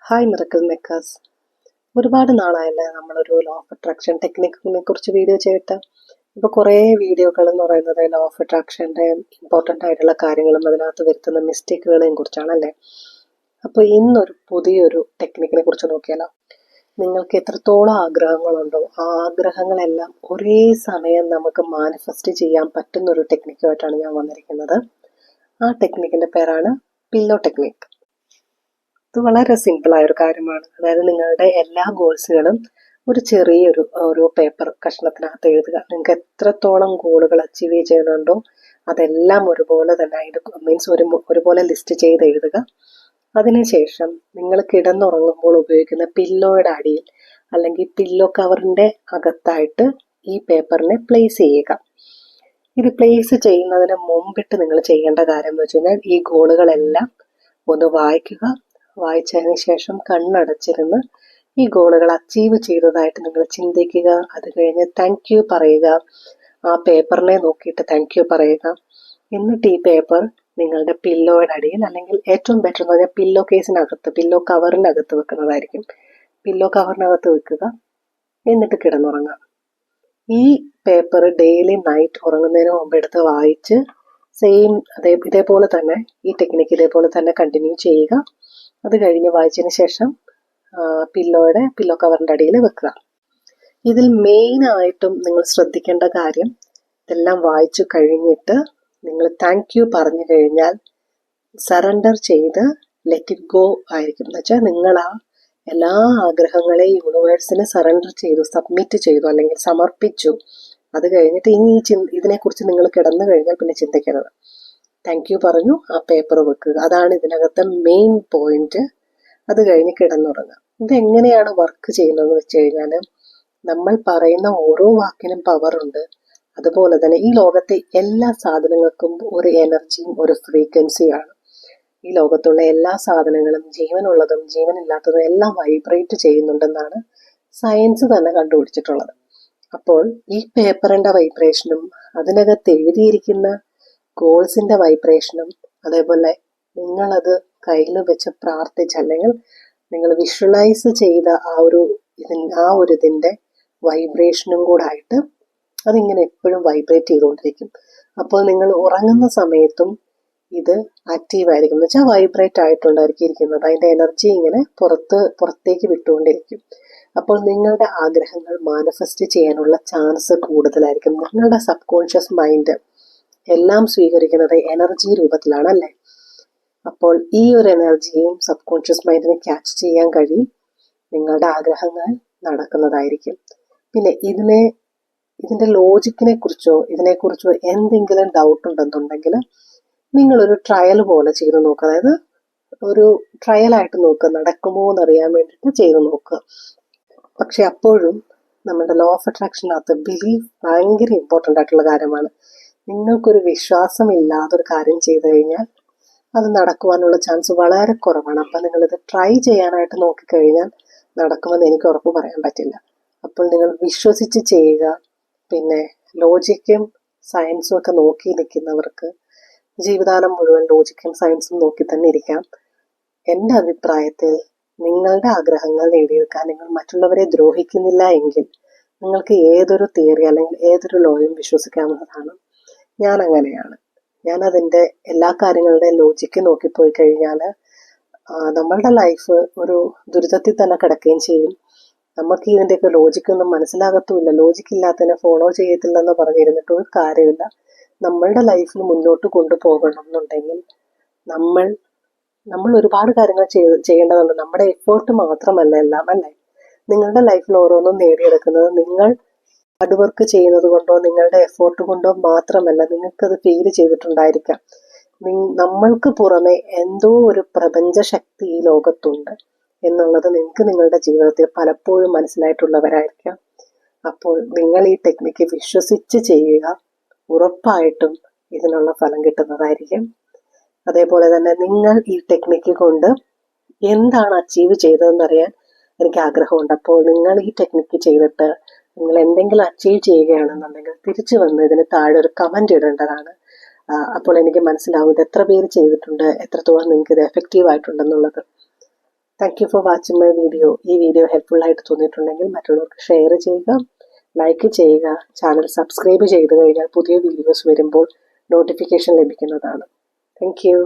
Hi miracle makers. ഒരുപാട് നാളായല്ലേ നമ്മളൊരു law of attraction ടെക്നിക്കിനെ കുറിച്ച് വീഡിയോ ചെയ്തിട്ട്. ഇപ്പോൾ കുറേ വീഡിയോകൾ എന്ന് പറയുന്നത് ലോ ഓഫ് അട്രാക്ഷൻ്റെ ഇമ്പോർട്ടൻ്റ് ആയിട്ടുള്ള കാര്യങ്ങളും അതിനകത്ത് വരുത്തുന്ന മിസ്റ്റേക്കുകളെയും കുറിച്ചാണല്ലേ. അപ്പോൾ ഇന്നൊരു പുതിയൊരു ടെക്നിക്കിനെ കുറിച്ച് നോക്കിയാലോ. നിങ്ങൾക്ക് എത്രത്തോളം ആഗ്രഹങ്ങളുണ്ടോ ആ ആഗ്രഹങ്ങളെല്ലാം ഒരേ സമയം നമുക്ക് മാനിഫെസ്റ്റ് ചെയ്യാൻ പറ്റുന്ന ഒരു ടെക്നിക്കുമായിട്ടാണ് ഞാൻ വന്നിരിക്കുന്നത്. ആ ടെക്നിക്കിൻ്റെ പേരാണ് പില്ലോ ടെക്നിക്ക്. ഇത് വളരെ സിമ്പിളായ ഒരു കാര്യമാണ്. അതായത് നിങ്ങളുടെ എല്ലാ ഗോൾസുകളും ഒരു ചെറിയൊരു പേപ്പർ കഷ്ണത്തിനകത്ത് എഴുതുക. നിങ്ങൾക്ക് എത്രത്തോളം ഗോളുകൾ അച്ചീവ് ചെയ്യുന്നുണ്ടോ അതെല്ലാം ഒരുപോലെ തന്നെ മീൻസ് ഒരുപോലെ ലിസ്റ്റ് ചെയ്ത് എഴുതുക. അതിനുശേഷം നിങ്ങൾ കിടന്നുറങ്ങുമ്പോൾ ഉപയോഗിക്കുന്ന പില്ലോയുടെ അടിയിൽ അല്ലെങ്കിൽ പില്ലോ കവറിന്റെ അകത്തായിട്ട് ഈ പേപ്പറിനെ പ്ലേസ് ചെയ്യുക. ഇത് പ്ലേസ് ചെയ്യുന്നതിന് മുമ്പിട്ട് നിങ്ങൾ ചെയ്യേണ്ട കാര്യം എന്ന് വെച്ച് കഴിഞ്ഞാൽ ഈ ഗോളുകളെല്ലാം ഒന്ന് വായിക്കുക. വായിച്ചതിന് ശേഷം കണ്ണടച്ചിരുന്ന് ഈ ഗോളുകൾ അച്ചീവ് ചെയ്തതായിട്ട് നിങ്ങൾ ചിന്തിക്കുക. അത് കഴിഞ്ഞ് താങ്ക് യു പറയുക. ആ പേപ്പറിനെ നോക്കിയിട്ട് താങ്ക് യു പറയുക. എന്നിട്ട് ഈ പേപ്പർ നിങ്ങളുടെ പില്ലോയുടെ അടിയിൽ, അല്ലെങ്കിൽ ഏറ്റവും ബെറ്റർ എന്ന് പറഞ്ഞാൽ പില്ലോ കേസിനകത്ത്, പില്ലോ കവറിനകത്ത് വെക്കുന്നതായിരിക്കും. പില്ലോ കവറിനകത്ത് വെക്കുക. എന്നിട്ട് കിടന്നുറങ്ങുക. ഈ പേപ്പർ ഡെയിലി നൈറ്റ് ഉറങ്ങുന്നതിന് മുമ്പ് എടുത്ത് വായിച്ച് ഇതേപോലെ തന്നെ ഈ ടെക്നിക്ക് ഇതേപോലെ തന്നെ കണ്ടിന്യൂ ചെയ്യുക. അത് കഴിഞ്ഞ് വായിച്ചതിന് ശേഷം പില്ലോ കവറിൻ്റെ അടിയിൽ വെക്കുക. ഇതിൽ മെയിനായിട്ടും നിങ്ങൾ ശ്രദ്ധിക്കേണ്ട കാര്യം, ഇതെല്ലാം വായിച്ചു കഴിഞ്ഞിട്ട് നിങ്ങൾ താങ്ക് യു പറഞ്ഞു കഴിഞ്ഞാൽ സറണ്ടർ ചെയ്ത് ലെറ്റ് ഇറ്റ് ഗോ ആയിരിക്കും. എന്ന് വെച്ചാൽ നിങ്ങൾ ആ എല്ലാ ആഗ്രഹങ്ങളെയും യൂണിവേഴ്സിന് സറണ്ടർ ചെയ്തു, സബ്മിറ്റ് ചെയ്തു, അല്ലെങ്കിൽ സമർപ്പിച്ചു. അത് കഴിഞ്ഞിട്ട് ഇനി ഇതിനെക്കുറിച്ച് നിങ്ങൾ കിടന്നു കഴിഞ്ഞാൽ പിന്നെ ചിന്തിക്കരുത്. താങ്ക് യു പറഞ്ഞു, ആ പേപ്പർ വെക്കുക. അതാണ് ഇതിനകത്തെ മെയിൻ പോയിന്റ്. അത് കഴിഞ്ഞ് കിടന്നുറങ്ങുക. ഇതെങ്ങനെയാണ് വർക്ക് ചെയ്യുന്നതെന്ന് വെച്ച് കഴിഞ്ഞാൽ, നമ്മൾ പറയുന്ന ഓരോ വാക്കിനും പവറുണ്ട്. അതുപോലെ തന്നെ ഈ ലോകത്തെ എല്ലാ സാധനങ്ങൾക്കും ഒരു എനർജിയും ഒരു ഫ്രീക്വൻസിയാണ്. ഈ ലോകത്തുള്ള എല്ലാ സാധനങ്ങളും, ജീവനുള്ളതും ജീവനില്ലാത്തതും എല്ലാം വൈബ്രേറ്റ് ചെയ്യുന്നുണ്ടെന്നാണ് സയൻസ് തന്നെ കണ്ടുപിടിച്ചിട്ടുള്ളത്. അപ്പോൾ ഈ പേപ്പറിന്റെ വൈബ്രേഷനും അതിനകത്ത് എഴുതിയിരിക്കുന്ന ഗോൾസിന്റെ വൈബ്രേഷനും, അതേപോലെ നിങ്ങളത് കയ്യിൽ വെച്ച് പ്രാർത്ഥിച്ച് അല്ലെങ്കിൽ നിങ്ങൾ വിഷ്വലൈസ് ചെയ്ത ആ ഒരു ഇതിന്റെ വൈബ്രേഷനും കൂടായിട്ട് അതിങ്ങനെ എപ്പോഴും വൈബ്രേറ്റ് ചെയ്തുകൊണ്ടിരിക്കും. അപ്പോൾ നിങ്ങൾ ഉറങ്ങുന്ന സമയത്തും ഇത് ആക്റ്റീവ് ആയിരിക്കും. എന്ന് വെച്ചാൽ വൈബ്രേറ്റ് ആയിട്ടുണ്ടായിരിക്കും ഇരിക്കുന്നത്. അതിന്റെ എനർജി ഇങ്ങനെ പുറത്തേക്ക് വിട്ടുകൊണ്ടിരിക്കും. അപ്പോൾ നിങ്ങളുടെ ആഗ്രഹങ്ങൾ മാനിഫെസ്റ്റ് ചെയ്യാനുള്ള ചാൻസ് കൂടുതലായിരിക്കും. നിങ്ങളുടെ സബ് കോൺഷ്യസ് മൈൻഡ് എല്ലാം സ്വീകരിക്കുന്നത് എനർജി രൂപത്തിലാണ്, അല്ലേ? അപ്പോൾ ഈ ഒരു എനർജിയും സബ് കോൺഷ്യസ് മൈൻഡിനെ ക്യാച്ച് ചെയ്യാൻ കഴിയും. നിങ്ങളുടെ ആഗ്രഹങ്ങൾ നടക്കുന്നതായിരിക്കും. പിന്നെ ഇതിന്റെ ലോജിക്കിനെ കുറിച്ചോ ഇതിനെക്കുറിച്ചോ എന്തെങ്കിലും ഡൗട്ട് ഉണ്ടെന്നുണ്ടെങ്കിൽ നിങ്ങളൊരു ട്രയൽ പോലെ ചെയ്ത് നോക്കുക. അതായത് ഒരു ട്രയലായിട്ട് നോക്കുക, നടക്കുമോ എന്നറിയാൻ വേണ്ടിയിട്ട് ചെയ്ത് നോക്കുക. പക്ഷെ അപ്പോഴും നമ്മുടെ ലോ ഓഫ് അട്രാക്ഷനകത്ത് ബിലീഫ് ഭയങ്കര ഇമ്പോർട്ടൻ്റ് ആയിട്ടുള്ള കാര്യമാണ്. നിങ്ങൾക്കൊരു വിശ്വാസം ഇല്ലാതൊരു കാര്യം ചെയ്തു കഴിഞ്ഞാൽ അത് നടക്കുവാനുള്ള ചാൻസ് വളരെ കുറവാണ്. അപ്പം നിങ്ങളിത് ട്രൈ ചെയ്യാനായിട്ട് നോക്കിക്കഴിഞ്ഞാൽ നടക്കുമെന്ന് എനിക്ക് ഉറപ്പ് പറയാൻ പറ്റില്ല. അപ്പോൾ നിങ്ങൾ വിശ്വസിച്ച് ചെയ്യുക. പിന്നെ ലോജിക്കും സയൻസും ഒക്കെ നോക്കി നിൽക്കുന്നവർക്ക് ജീവിതകാലം മുഴുവൻ ലോജിക്കും സയൻസും നോക്കി തന്നെ ഇരിക്കാം. എൻ്റെ അഭിപ്രായത്തിൽ നിങ്ങളുടെ ആഗ്രഹങ്ങൾ നേടിയെടുക്കാൻ നിങ്ങൾ മറ്റുള്ളവരെ ദ്രോഹിക്കുന്നില്ല എങ്കിൽ നിങ്ങൾക്ക് ഏതൊരു തിയറി അല്ലെങ്കിൽ ഏതൊരു ലോയും വിശ്വസിക്കാവുന്നതാണ്. ഞാൻ അങ്ങനെയാണ്. ഞാൻ അതിൻ്റെ എല്ലാ കാര്യങ്ങളുടെ ലോജിക്ക് നോക്കിപ്പോയി കഴിഞ്ഞാൽ നമ്മളുടെ ലൈഫ് ഒരു ദുരിതത്തിൽ തന്നെ കിടക്കുകയും ചെയ്യും. നമുക്ക് ഇതിൻ്റെയൊക്കെ ലോജിക്കൊന്നും മനസ്സിലാകത്തുമില്ല. ലോജിക്കില്ലാത്തതിനെ ഫോളോ ചെയ്യത്തില്ലെന്ന് പറഞ്ഞിരുന്നിട്ട് ഒരു കാര്യമില്ല. നമ്മളുടെ ലൈഫിൽ മുന്നോട്ട് കൊണ്ടുപോകണം എന്നുണ്ടെങ്കിൽ നമ്മൾ ഒരുപാട് കാര്യങ്ങൾ ചെയ്യേണ്ടതുണ്ട്. നമ്മുടെ എഫേർട്ട് മാത്രമല്ല എല്ലാം, അല്ലേ? നിങ്ങളുടെ ലൈഫിൽ ഓരോന്നും നേടിയെടുക്കുന്നത് നിങ്ങൾ ഹാർഡ് വർക്ക് ചെയ്യുന്നത് കൊണ്ടോ നിങ്ങളുടെ എഫേർട്ട് കൊണ്ടോ മാത്രമല്ല. നിങ്ങൾക്കത് ഫീൽ ചെയ്തിട്ടുണ്ടായിരിക്കാം, നമ്മൾക്ക് പുറമെ എന്തോ ഒരു പ്രപഞ്ച ശക്തി ഈ ലോകത്തുണ്ട് എന്നുള്ളത് നിങ്ങൾക്ക് നിങ്ങളുടെ ജീവിതത്തിൽ പലപ്പോഴും മനസ്സിലായിട്ടുള്ളവരായിരിക്കാം. അപ്പോൾ നിങ്ങൾ ഈ ടെക്നിക്ക് വിശ്വസിച്ച് ചെയ്യുക. ഉറപ്പായിട്ടും ഇതിനുള്ള ഫലം കിട്ടുന്നതായിരിക്കും. അതേപോലെ തന്നെ നിങ്ങൾ ഈ ടെക്നിക്ക് കൊണ്ട് എന്താണ് അച്ചീവ് ചെയ്തതെന്നറിയാൻ എനിക്ക് ആഗ്രഹമുണ്ട്. അപ്പോൾ നിങ്ങൾ ഈ ടെക്നിക്ക് ചെയ്തിട്ട് നിങ്ങൾ എന്തെങ്കിലും അച്ചീവ് ചെയ്യുകയാണെന്നുണ്ടെങ്കിൽ തിരിച്ചു വന്ന് ഇതിന് താഴെ ഒരു കമന്റ് ഇടേണ്ടതാണ്. അപ്പോൾ എനിക്ക് മനസ്സിലാവും ഇത് എത്ര പേര് ചെയ്തിട്ടുണ്ട്, എത്രത്തോളം നിങ്ങൾക്ക് ഇത് എഫക്റ്റീവ് ആയിട്ടുണ്ടെന്നുള്ളത്. Thank you for watching my video. ഈ വീഡിയോ ഹെൽപ്ഫുൾ ആയിട്ട് തോന്നിയിട്ടുണ്ടെങ്കിൽ മറ്റുള്ളവർക്ക് ഷെയർ ചെയ്യുക, ലൈക്ക് ചെയ്യുക. ചാനൽ സബ്സ്ക്രൈബ് ചെയ്ത് കഴിഞ്ഞാൽ പുതിയ വീഡിയോസ് വരുമ്പോൾ നോട്ടിഫിക്കേഷൻ ലഭിക്കുന്നതാണ്. Thank you.